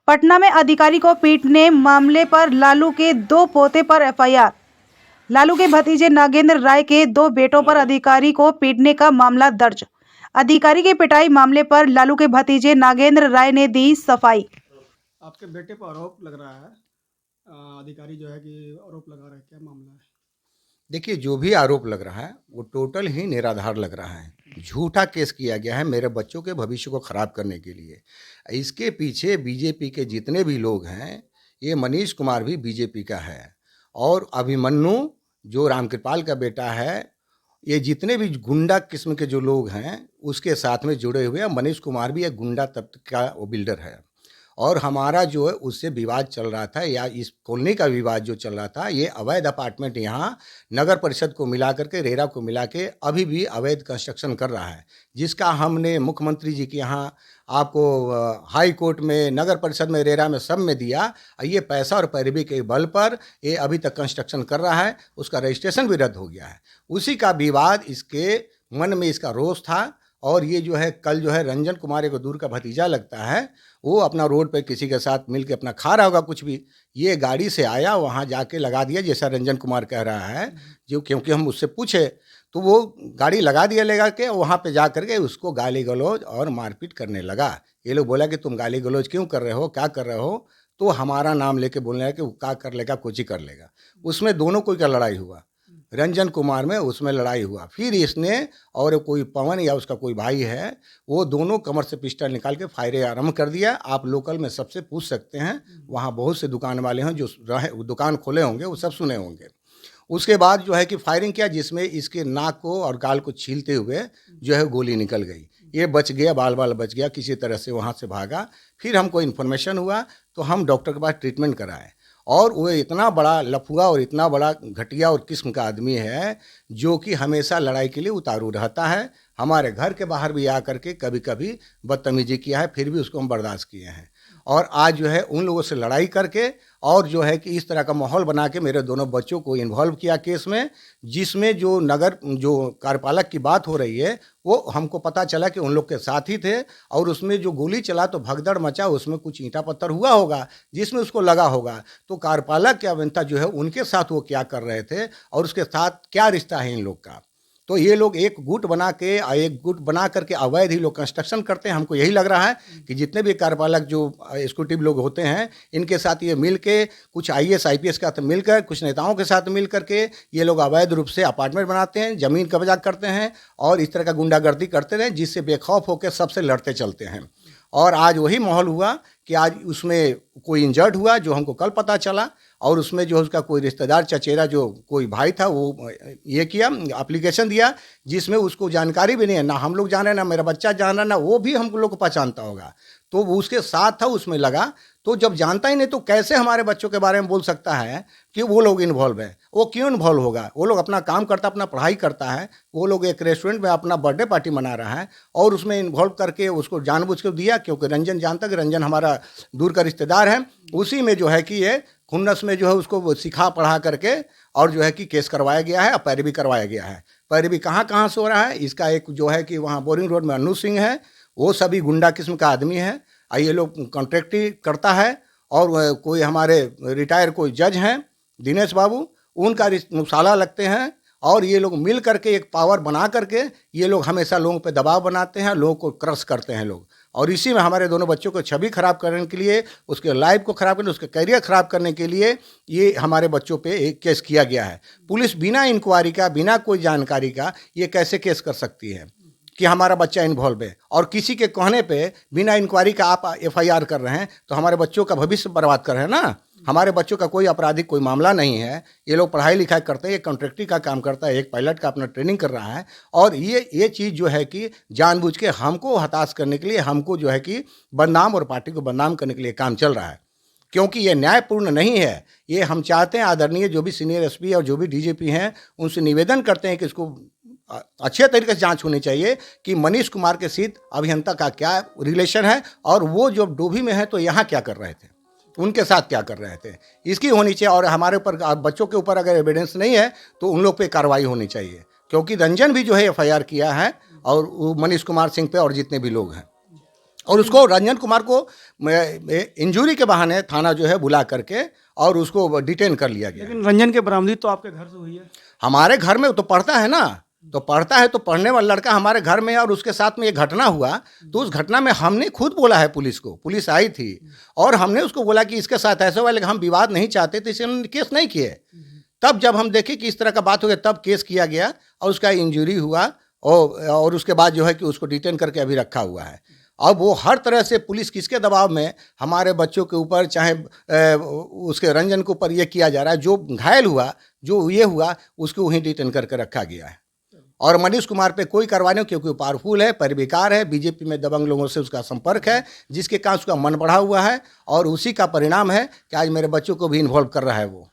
पटना में अधिकारी को पीटने मामले पर लालू के 2 पोते पर एफआईआर। लालू के भतीजे नागेंद्र राय के 2 बेटों पर अधिकारी को पीटने का मामला दर्ज। अधिकारी की पिटाई मामले पर लालू के भतीजे नागेंद्र राय ने दी सफाई। आपके बेटे पर आरोप लग रहा है, अधिकारी जो है कि आरोप लगा रहा है, क्या मामला है? देखिए, जो भी आरोप लग रहा है वो टोटल ही निराधार लग रहा है। झूठा केस किया गया है मेरे बच्चों के भविष्य को खराब करने के लिए। इसके पीछे बीजेपी के जितने भी लोग हैं, ये मनीष कुमार भी बीजेपी का है, और अभिमन्यु जो रामकृपाल का बेटा है, ये जितने भी गुंडा किस्म के जो लोग हैं उसके साथ में जुड़े हुए हैं। मनीष कुमार भी एक गुंडा तत्व का वो बिल्डर है, और हमारा जो है उससे विवाद चल रहा था, या इस कॉलोनी का विवाद जो चल रहा था, ये अवैध अपार्टमेंट यहाँ नगर परिषद को मिला करके, रेरा को मिला के अभी भी अवैध कंस्ट्रक्शन कर रहा है, जिसका हमने मुख्यमंत्री जी के यहाँ आपको हाई कोर्ट में, नगर परिषद में, रेरा में, सब में दिया। ये पैसा और पैरवी के बल पर ये अभी तक कंस्ट्रक्शन कर रहा है, उसका रजिस्ट्रेशन भी रद्द हो गया है। उसी का विवाद, इसके मन में इसका रोष था। और ये जो है कल जो है रंजन कुमार एक दूर का भतीजा लगता है, वो अपना रोड पे किसी के साथ मिल के अपना खा रहा होगा कुछ भी, ये गाड़ी से आया, वहाँ जाके लगा दिया, जैसा रंजन कुमार कह रहा है, जो क्योंकि हम उससे पूछे तो वो गाड़ी लगा दिया, लगा के वहाँ पे जा करके उसको गाली गलौज और मारपीट करने लगा। ये लोग बोला कि तुम गाली गलौज क्यों कर रहे हो, क्या कर रहे हो, तो हमारा नाम लेके बोलने लगा कि वो क्या कर लेगा, कुछ ही कर लेगा। उसमें दोनों कोई का लड़ाई हुआ, रंजन कुमार में उसमें लड़ाई हुआ। फिर इसने और कोई पवन या उसका कोई भाई है, वो दोनों कमर से पिस्टल निकाल के फायरिंग आरंभ कर दिया। आप लोकल में सबसे पूछ सकते हैं, वहाँ बहुत से दुकान वाले हैं जो दुकान खोले होंगे, वो सब सुने होंगे। उसके बाद जो है कि फायरिंग किया, जिसमें इसके नाक को और गाल को छीलते हुए जो है गोली निकल गई। ये बच गया, बाल बाल बच गया, किसी तरह से वहाँ से भागा। फिर हमको इन्फॉर्मेशन हुआ तो हम डॉक्टर के पास ट्रीटमेंट कराए। और वो इतना बड़ा लफुआ और इतना बड़ा घटिया और किस्म का आदमी है, जो कि हमेशा लड़ाई के लिए उतारू रहता है। हमारे घर के बाहर भी आकर के कभी कभी बदतमीजी किया है, फिर भी उसको हम बर्दाश्त किए हैं। और आज जो है उन लोगों से लड़ाई करके, और जो है कि इस तरह का माहौल बना के मेरे दोनों बच्चों को इन्वॉल्व किया केस में, जिसमें जो कार्यपालक की बात हो रही है, वो हमको पता चला कि उन लोग के साथ ही थे। और उसमें जो गोली चला तो भगदड़ मचा, उसमें कुछ ईंटा पत्थर हुआ होगा जिसमें उसको लगा होगा। तो कार्यपालक के अभियंता जो है उनके साथ वो क्या कर रहे थे और उसके साथ क्या रिश्ता है इन लोग का। तो ये लोग एक गुट बना करके अवैध ही लोग कंस्ट्रक्शन करते हैं। हमको यही लग रहा है कि जितने भी कार्यपालक जो एग्जीक्यूटिव लोग होते हैं, इनके साथ ये मिल के, कुछ आईएएस आईपीएस के साथ मिलकर, कुछ नेताओं के साथ मिल करके ये लोग अवैध रूप से अपार्टमेंट बनाते हैं, ज़मीन कब्जा करते हैं, और इस तरह का गुंडागर्दी करते हैं, जिससे बेखौफ होकर सबसे लड़ते चलते हैं। और आज वही माहौल हुआ कि आज उसमें कोई इंजर्ड हुआ, जो हमको कल पता चला। और उसमें जो उसका कोई रिश्तेदार चचेरा जो कोई भाई था, वो ये किया, एप्लीकेशन दिया, जिसमें उसको जानकारी भी नहीं है, ना हम लोग जान रहे, ना मेरा बच्चा जान रहा, ना वो भी हम लोग को पहचानता होगा। तो वो उसके साथ था, उसमें लगा। तो जब जानता ही नहीं तो कैसे हमारे बच्चों के बारे में बोल सकता है कि वो लोग इन्वॉल्व है? वो क्यों इन्वॉल्व होगा? वो लोग अपना काम करता, अपना पढ़ाई करता है। वो लोग एक रेस्टोरेंट में अपना बर्थडे पार्टी मना रहा है, और उसमें इन्वॉल्व करके उसको जानबूझ के दिया, क्योंकि रंजन जानता कि रंजन हमारा दूर का रिश्तेदार है। उसी में जो है कि ये खुन्नस में जो है उसको सिखा पढ़ा करके, और जो है कि केस करवाया गया है और पैरवी करवाया गया है। पैरवी कहाँ कहाँ से हो रहा है इसका, एक जो है कि वहाँ बोरिंग रोड में अन्नू सिंह है, वो सभी गुंडा किस्म का आदमी है। ये लोग कॉन्ट्रैक्टी करता है। और कोई हमारे रिटायर कोई जज हैं दिनेश बाबू, उनका मुसाला लगते हैं। और ये लोग मिल करके एक पावर बना करके ये लोग हमेशा लोगों पे दबाव बनाते हैं, लोगों को क्रश करते हैं लोग। और इसी में हमारे दोनों बच्चों को छवि खराब करने के लिए, उसके लाइफ को खराब करने, उसके करियर खराब करने के लिए ये हमारे बच्चों पे एक केस किया गया है। पुलिस बिना इंक्वायरी का, बिना कोई जानकारी का ये कैसे केस कर सकती है कि हमारा बच्चा इन्वॉल्व है? और किसी के कहने पे बिना इंक्वायरी का आप एफआईआर कर रहे हैं, तो हमारे बच्चों का भविष्य बर्बाद कर रहे हैं ना। हमारे बच्चों का कोई आपराधिक कोई मामला नहीं है। ये लोग पढ़ाई लिखाई करते हैं, एक कॉन्ट्रैक्टी का काम करता है, एक पायलट का अपना ट्रेनिंग कर रहा है। और ये चीज़ जो है कि जानबूझ के हमको हताश करने के लिए, हमको जो है कि बदनाम और पार्टी को बदनाम करने के लिए काम चल रहा है, क्योंकि ये न्यायपूर्ण नहीं है। ये हम चाहते हैं, आदरणीय जो भी सीनियर एसपी और जो भी डीजीपी हैं, उनसे निवेदन करते हैं कि इसको अच्छे तरीके से जांच होनी चाहिए कि मनीष कुमार के सिद्ध अभियंता का क्या रिलेशन है, और वो जो डोभी में है तो यहाँ क्या कर रहे थे, उनके साथ क्या कर रहे थे, इसकी होनी चाहिए। और हमारे ऊपर, बच्चों के ऊपर अगर एविडेंस नहीं है तो उन लोग पे कार्रवाई होनी चाहिए, क्योंकि रंजन भी जो है एफआईआर किया है, और मनीष कुमार सिंह पे और जितने भी लोग हैं। और उसको रंजन कुमार को इंजरी के बहाने थाना जो है बुला करके और उसको डिटेन कर लिया गया। लेकिन रंजन के बरामदी तो आपके घर से हुई है। हमारे घर में तो पढ़ता है ना, तो पढ़ता है, तो पढ़ने वाला लड़का हमारे घर में है और उसके साथ में ये घटना हुआ, तो उस घटना में हमने खुद बोला है पुलिस को, पुलिस आई थी और हमने उसको बोला कि इसके साथ ऐसा हुआ, लेकिन हम विवाद नहीं चाहते थे, इसलिए उन्होंने केस नहीं किए। तब जब हम देखे कि इस तरह का बात हो गया, तब केस किया गया और उसका इंजरी हुआ और उसके बाद जो है कि उसको डिटेन करके अभी रखा हुआ है। अब वो हर तरह से पुलिस किसके दबाव में हमारे बच्चों के ऊपर, चाहे उसके रंजन के ऊपर ये किया जा रहा है, जो घायल हुआ, जो ये हुआ, उसको वहीं डिटेन करके रखा गया है। और मनीष कुमार पे कोई कार्रवाई नहीं, क्योंकि वो पावरफुल है, परिविकार है, बीजेपी में दबंग लोगों से उसका संपर्क है, जिसके कारण उसका मन बढ़ा हुआ है और उसी का परिणाम है कि आज मेरे बच्चों को भी इन्वॉल्व कर रहा है वो।